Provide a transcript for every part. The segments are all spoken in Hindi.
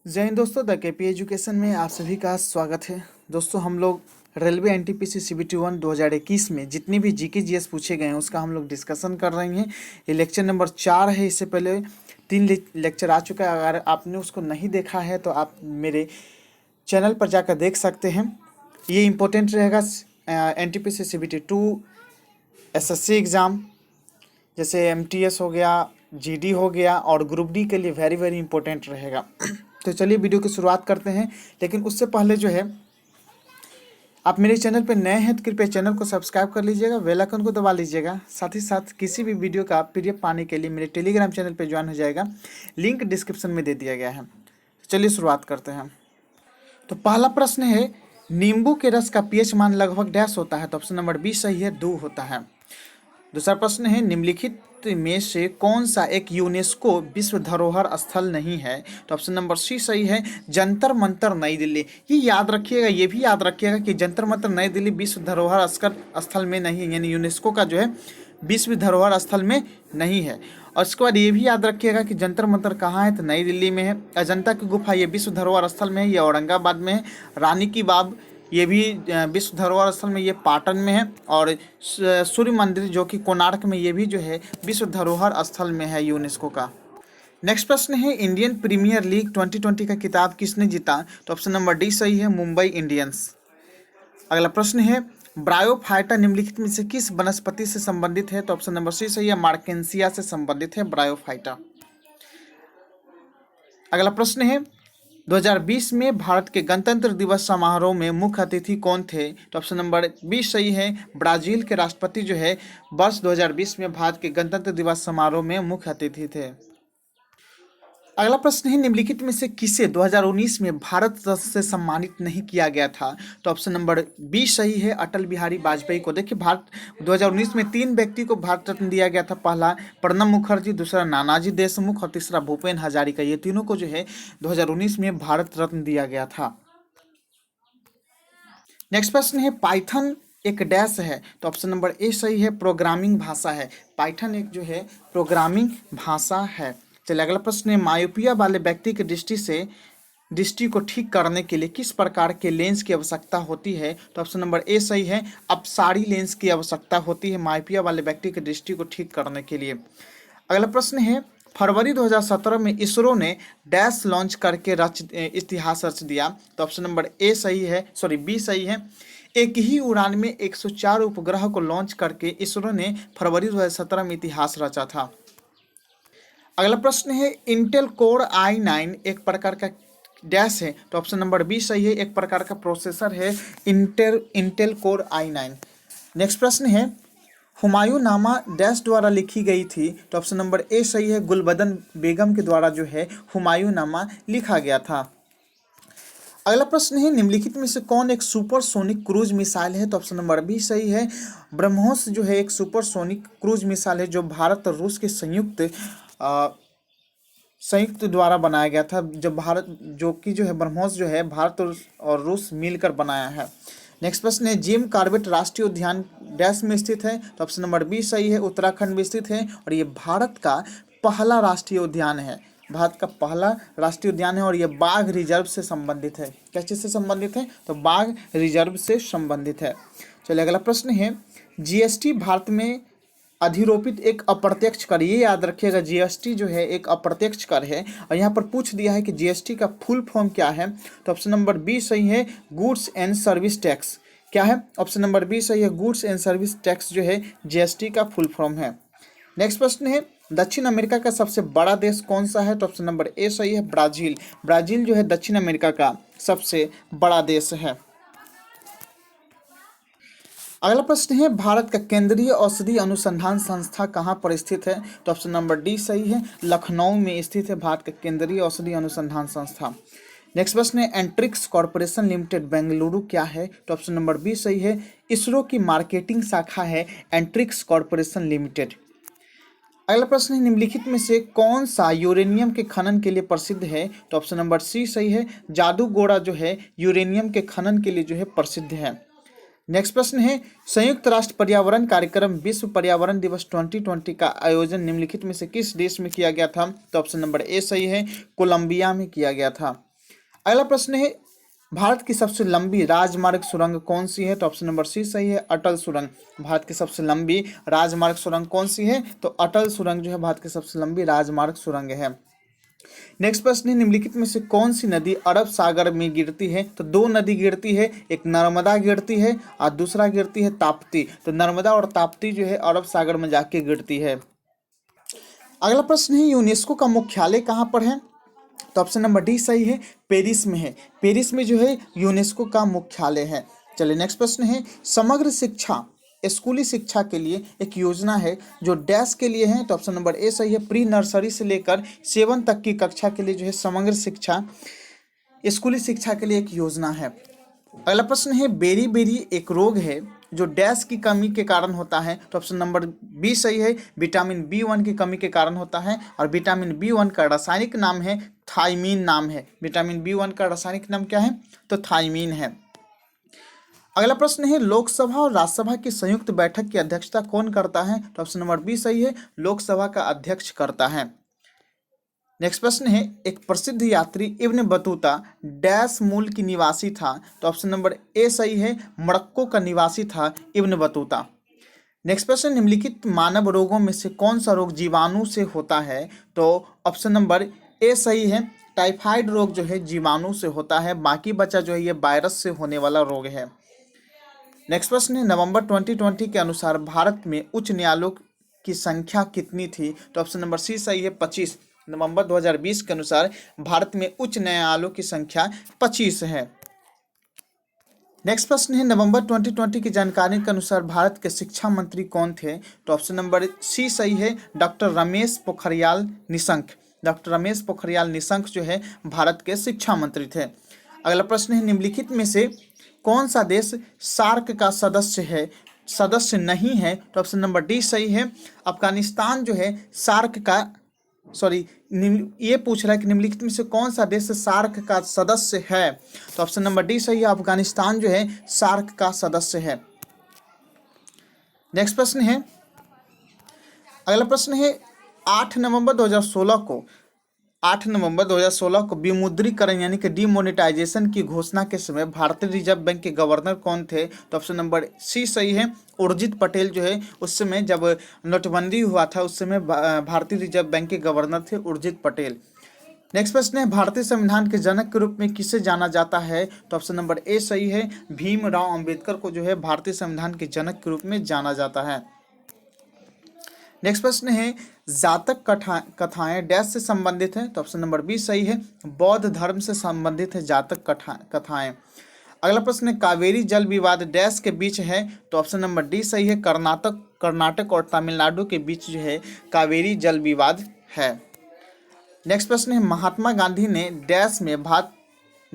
जय हिंद दोस्तों, द केपी एजुकेशन में आप सभी का स्वागत है। दोस्तों, हम लोग रेलवे एनटीपीसी सीबीटी 1 2021 में जितनी भी जीके जीएस पूछे गए हैं उसका हम लोग डिस्कशन कर रहे हैं। ये लेक्चर नंबर 4 है। इससे पहले 3 लेक्चर आ चुका है। अगर आपने उसको नहीं देखा है तो आप मेरे चैनल पर जाकर देख सकते हैं। ये इम्पोर्टेंट रहेगा एनटीपीसी सीबीटी 2 एसएससी एग्ज़ाम, जैसे एमटीएस हो गया, जीडी हो गया, और ग्रुप डी के लिए वेरी वेरी इंपॉर्टेंट रहेगा। तो चलिए वीडियो की शुरुआत करते हैं। लेकिन उससे पहले जो है, आप मेरे चैनल पर नए हैं तो कृपया चैनल को सब्सक्राइब कर लीजिएगा, बेल आइकन को दबा लीजिएगा। साथ ही साथ किसी भी वीडियो का पीडीएफ पाने के लिए मेरे टेलीग्राम चैनल पर ज्वाइन हो जाएगा, लिंक डिस्क्रिप्शन में दे दिया गया है। तो चलिए शुरुआत करते हैं। तो पहला प्रश्न है, नींबू के रस का पीएच मान लगभग डैश होता है? तो ऑप्शन नंबर बी सही है, 2 होता है। दूसरा प्रश्न है, निम्नलिखित में से कौन सा एक यूनेस्को विश्व धरोहर स्थल नहीं है? तो ऑप्शन नंबर सी सही है, जंतर मंतर नई दिल्ली। ये याद रखिएगा, ये भी याद रखिएगा कि जंतर मंतर नई दिल्ली विश्व धरोहर स्थल में नहीं है, यानी यूनेस्को का जो है विश्व धरोहर स्थल में नहीं है। और इसके बाद ये भी याद रखिएगा कि जंतर मंतर कहाँ है, तो नई दिल्ली में है। अजंता की गुफा ये विश्व धरोहर स्थल में है, ये औरंगाबाद में है। रानी की बाग ये भी विश्व धरोहर स्थल में, ये पाटन में है। और सूर्य मंदिर जो कि कोणार्क में, ये भी जो है विश्व धरोहर स्थल में है यूनेस्को का। नेक्स्ट प्रश्न है, इंडियन प्रीमियर लीग 2020 का खिताब किसने जीता? तो ऑप्शन नंबर डी सही है, मुंबई इंडियंस। अगला प्रश्न है, ब्रायोफाइटा निम्नलिखित में से किस वनस्पति से संबंधित है? तो ऑप्शन नंबर सी सही है, मार्केंसिया से संबंधित है ब्रायोफाइटा। अगला प्रश्न है, 2020 में भारत के गणतंत्र दिवस समारोह में मुख्य अतिथि कौन थे? तो ऑप्शन नंबर बी सही है, ब्राजील के राष्ट्रपति जो है वर्ष 2020 में भारत के गणतंत्र दिवस समारोह में मुख्य अतिथि थे। अगला प्रश्न है, निम्नलिखित में से किसे 2019 में भारत रत्न से सम्मानित नहीं किया गया था? तो ऑप्शन नंबर बी सही है, अटल बिहारी वाजपेयी को। देखिए, भारत 2019 में 3 व्यक्ति को भारत रत्न दिया गया था। पहला प्रणब मुखर्जी, दूसरा नानाजी देशमुख और तीसरा भूपेन हजारिका। ये तीनों को जो है 2019 में भारत रत्न दिया गया था। नेक्स्ट प्रश्न है, पाइथन एक डैश है? तो ऑप्शन नंबर ए सही है, प्रोग्रामिंग भाषा है। पाइथन एक जो है प्रोग्रामिंग भाषा है। चलिए अगला प्रश्न है, मायोपिया वाले व्यक्ति की दृष्टि को ठीक करने के लिए किस प्रकार के लेंस की आवश्यकता होती है? तो ऑप्शन नंबर ए सही है, अपसारी लेंस की आवश्यकता होती है मायोपिया वाले व्यक्ति की दृष्टि को ठीक करने के लिए। अगला प्रश्न है, फरवरी 2017 में इसरो ने डैश लॉन्च करके इतिहास रच दिया? तो ऑप्शन नंबर ए सही है, सॉरी बी सही है, एक ही उड़ान में 104 उपग्रह को लॉन्च करके इसरो ने फरवरी 2017 में इतिहास रचा था। अगला प्रश्न है, इंटेल कोर i9 एक प्रकार का डैश है? तो ऑप्शन नंबर बी सही है, एक प्रकार का प्रोसेसर है इंटेल कोर i9। नेक्स्ट प्रश्न है, हुमायूं नामा डैश द्वारा लिखी गई थी? तो ऑप्शन नंबर ए सही है, गुलबदन बेगम के द्वारा जो है हुमायूं नामा लिखा गया था। अगला प्रश्न है, निम्नलिखित में से कौन एक सुपरसोनिक क्रूज मिसाइल है? तो ऑप्शन नंबर बी सही है, ब्रह्मोस जो है एक सुपरसोनिक क्रूज मिसाइल है जो भारत और रूस के संयुक्त द्वारा बनाया गया था। जो कि जो है ब्रह्मोस जो है भारत और रूस मिलकर बनाया है। नेक्स्ट प्रश्न है, जिम कॉर्बेट राष्ट्रीय उद्यान डैश में स्थित है? तो ऑप्शन नंबर बी सही है, उत्तराखंड में स्थित है। और ये भारत का पहला राष्ट्रीय उद्यान है, भारत का पहला राष्ट्रीय उद्यान है। और ये बाघ रिजर्व से संबंधित है। किस चीज से संबंधित है? तो बाघ रिजर्व से संबंधित है। चलिए अगला प्रश्न है, जीएसटी भारत में अधिरोपित एक अप्रत्यक्ष कर। ये याद रखिएगा, जीएसटी जो है एक अप्रत्यक्ष कर है। और यहाँ पर पूछ दिया है कि जीएसटी का फुल फॉर्म क्या है? तो ऑप्शन नंबर बी सही है, गुड्स एंड सर्विस टैक्स। क्या है? ऑप्शन नंबर बी सही है, गुड्स एंड सर्विस टैक्स जो है जीएसटी का फुल फॉर्म है। नेक्स्ट प्रश्न है, दक्षिण अमेरिका का सबसे बड़ा देश कौन सा है? तो ऑप्शन नंबर ए सही है, ब्राजील। ब्राजील जो है दक्षिण अमेरिका का सबसे बड़ा देश है। अगला प्रश्न है, भारत का केंद्रीय औषधि अनुसंधान संस्था कहाँ पर स्थित है? तो ऑप्शन नंबर डी सही है, लखनऊ में स्थित है भारत का केंद्रीय औषधि अनुसंधान संस्था। नेक्स्ट प्रश्न है, एंट्रिक्स कॉर्पोरेशन लिमिटेड बेंगलुरु क्या है? तो ऑप्शन नंबर बी सही है, इसरो की मार्केटिंग शाखा है एंट्रिक्स कॉर्पोरेशन लिमिटेड। अगला प्रश्न है, निम्नलिखित में से कौन सा यूरेनियम के खनन के लिए प्रसिद्ध है? तो ऑप्शन नंबर सी सही है, जादूगोड़ा जो है यूरेनियम के खनन के लिए जो है प्रसिद्ध है। नेक्स्ट प्रश्न है, संयुक्त राष्ट्र पर्यावरण कार्यक्रम विश्व पर्यावरण दिवस 2020 का आयोजन निम्नलिखित में से किस देश में किया गया था? तो ऑप्शन नंबर ए सही है, कोलंबिया में किया गया था। अगला प्रश्न है भारत की सबसे लंबी राजमार्ग सुरंग कौन सी है? तो ऑप्शन नंबर सी सही है, अटल सुरंग। भारत की सबसे लंबी राजमार्ग सुरंग कौन सी है? तो अटल सुरंग जो है भारत की सबसे लंबी राजमार्ग सुरंग है। नेक्स्ट प्रश्न है निम्नलिखित में से कौन सी नदी अरब सागर में गिरती है? तो दो नदी गिरती है, एक नर्मदा गिरती है और दूसरा गिरती है ताप्ती। तो नर्मदा और ताप्ती जो है अरब सागर में जाके गिरती है। अगला प्रश्न है यूनेस्को का मुख्यालय कहाँ पर है? तो ऑप्शन नंबर डी सही है, पेरिस में है। पेरिस में जो है यूनेस्को का मुख्यालय है। चलिए नेक्स्ट प्रश्न है समग्र शिक्षा स्कूली शिक्षा के लिए एक योजना है जो डैश के लिए है? तो ऑप्शन नंबर ए सही है, प्री नर्सरी से लेकर 7 तक की कक्षा के लिए जो है समग्र शिक्षा स्कूली शिक्षा के लिए एक योजना है। अगला प्रश्न है बेरी बेरी एक रोग है जो डैश की कमी के कारण होता है? तो ऑप्शन नंबर बी सही है, विटामिन B1 की कमी के कारण होता है। और विटामिन B1 का रासायनिक नाम है थायमीन नाम है। विटामिन B1 का रासायनिक नाम क्या है? तो थायमीन है। अगला प्रश्न है लोकसभा और राज्यसभा की संयुक्त बैठक की अध्यक्षता कौन करता है? तो ऑप्शन नंबर बी सही है, लोकसभा का अध्यक्ष करता है। नेक्स्ट प्रश्न है एक प्रसिद्ध यात्री इब्न बतूता डैश मूल की निवासी था? तो ऑप्शन नंबर ए सही है, मोरक्को का निवासी था इब्न बतूता। नेक्स्ट प्रश्न निम्नलिखित मानव रोगों में से कौन सा रोग जीवाणु से होता है? तो ऑप्शन नंबर ए सही है, टाइफाइड रोग जो है जीवाणु से होता है, बाकी बचा जो है ये वायरस से होने वाला रोग है। नेक्स्ट प्रश्न है नवंबर 2020 के अनुसार भारत में उच्च न्यायालयों की संख्या कितनी थी? तो ऑप्शन नंबर सी सही है, 25। नवंबर 2020 के अनुसार भारत में उच्च न्यायालयों की संख्या 25 है। नेक्स्ट प्रश्न है नवंबर 2020 की जानकारी के अनुसार भारत के शिक्षा मंत्री कौन थे? तो ऑप्शन नंबर सी सही है, डॉक्टर रमेश पोखरियाल निशंक। डॉक्टर रमेश पोखरियाल निशंक जो है भारत के शिक्षा मंत्री थे। अगला प्रश्न है निम्नलिखित में से कौन सा देश सार्क का सदस्य नहीं है? तो ऑप्शन नंबर डी सही है, अफगानिस्तान जो है सार्क का ये पूछ रहा है कि निम्नलिखित में से कौन सा देश सार्क का सदस्य है? तो ऑप्शन नंबर डी सही है, अफगानिस्तान जो है सार्क का सदस्य है। नेक्स्ट प्रश्न है अगला प्रश्न है 8 नवंबर 2016 को विमुद्रीकरण यानी कि डीमोनेटाइजेशन की घोषणा के समय भारतीय रिजर्व बैंक के गवर्नर कौन थे? तो ऑप्शन नंबर सी सही है, उर्जित पटेल जो है उस समय जब नोटबंदी हुआ था उस समय भारतीय रिजर्व बैंक के गवर्नर थे उर्जित पटेल। नेक्स्ट प्रश्न है भारतीय संविधान के जनक के रूप में किसे जाना जाता है? तो ऑप्शन नंबर ए सही है, भीमराव अंबेडकर को जो है भारतीय संविधान के जनक के रूप में जाना जाता है। नेक्स्ट प्रश्न है जातक कथाएं डैश से संबंधित है? तो ऑप्शन नंबर बी सही है, बौद्ध धर्म से संबंधित है जातक कथाएं। अगला प्रश्न है कावेरी जल विवाद डैश के बीच है? तो ऑप्शन नंबर डी सही है, कर्नाटक और तमिलनाडु के बीच जो है कावेरी जल विवाद है। नेक्स्ट प्रश्न है महात्मा गांधी ने डैश में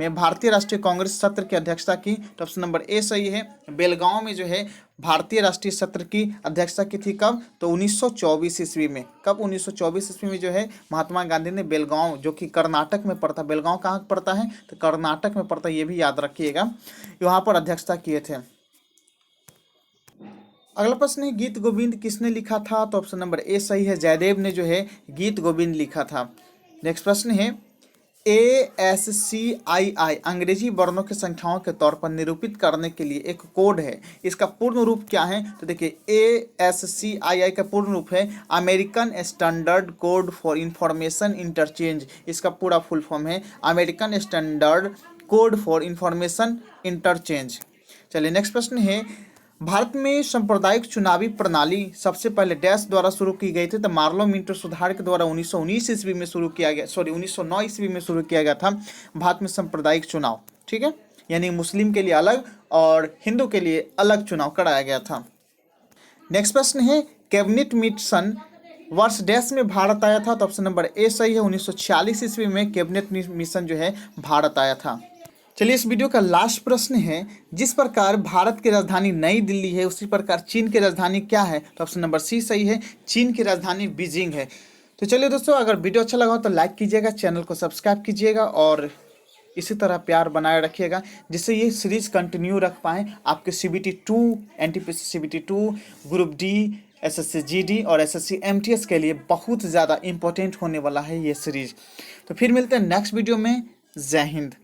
भारतीय राष्ट्रीय कांग्रेस सत्र की अध्यक्षता की? तो ऑप्शन नंबर ए सही है, बेलगांव में जो है भारतीय राष्ट्रीय सत्र की अध्यक्षता की थी। कब? तो 1924 ईस्वी में। कब? 1924 ईस्वी में जो है महात्मा गांधी ने बेलगांव जो कि कर्नाटक में पड़ता, बेलगांव कहाँ पड़ता है? तो कर्नाटक में पड़ता, ये भी याद रखिएगा, वहाँ पर अध्यक्षता किए थे। अगला प्रश्न है गीत गोविंद किसने लिखा था? तो ऑप्शन नंबर ए सही है, जयदेव ने जो है गीत गोविंद लिखा था। नेक्स्ट प्रश्न है ASCII अंग्रेजी वर्णों की संख्याओं के तौर पर निरूपित करने के लिए एक कोड है, इसका पूर्ण रूप क्या है? तो देखिए ASCII का पूर्ण रूप है American standard code for information interchange. इसका पूरा फुल फॉर्म है American standard code for information interchange. चलिए नेक्स्ट प्रश्न है भारत में सांप्रदायिक चुनावी प्रणाली सबसे पहले डैश द्वारा शुरू की गई थी? तो मार्लो मिंटो सुधार के द्वारा 1919 ईस्वी में शुरू किया गया, 1909 ईस्वी में शुरू किया गया था भारत में सांप्रदायिक चुनाव। ठीक है, यानी मुस्लिम के लिए अलग और हिंदू के लिए अलग चुनाव कराया गया था। नेक्स्ट प्रश्न है कैबिनेट मिशन वर्ष डैश में भारत आया था? तो ऑप्शन नंबर ए सही है, 1946 ईस्वी में कैबिनेट मिशन जो है भारत आया था। चलिए इस वीडियो का लास्ट प्रश्न है जिस प्रकार भारत की राजधानी नई दिल्ली है उसी प्रकार चीन की राजधानी क्या है? तो ऑप्शन नंबर सी सही है, चीन की राजधानी बीजिंग है। तो चलिए दोस्तों अगर वीडियो अच्छा लगा हो तो लाइक कीजिएगा, चैनल को सब्सक्राइब कीजिएगा और इसी तरह प्यार बनाए रखिएगा जिससे ये सीरीज कंटिन्यू रख पाएँ। आपके CBT 2 NTPC CBT 2 group D SSC GD और SSC MTS के लिए बहुत ज़्यादा इंपॉर्टेंट होने वाला है ये सीरीज। तो फिर मिलते हैं नेक्स्ट वीडियो में। जय हिंद।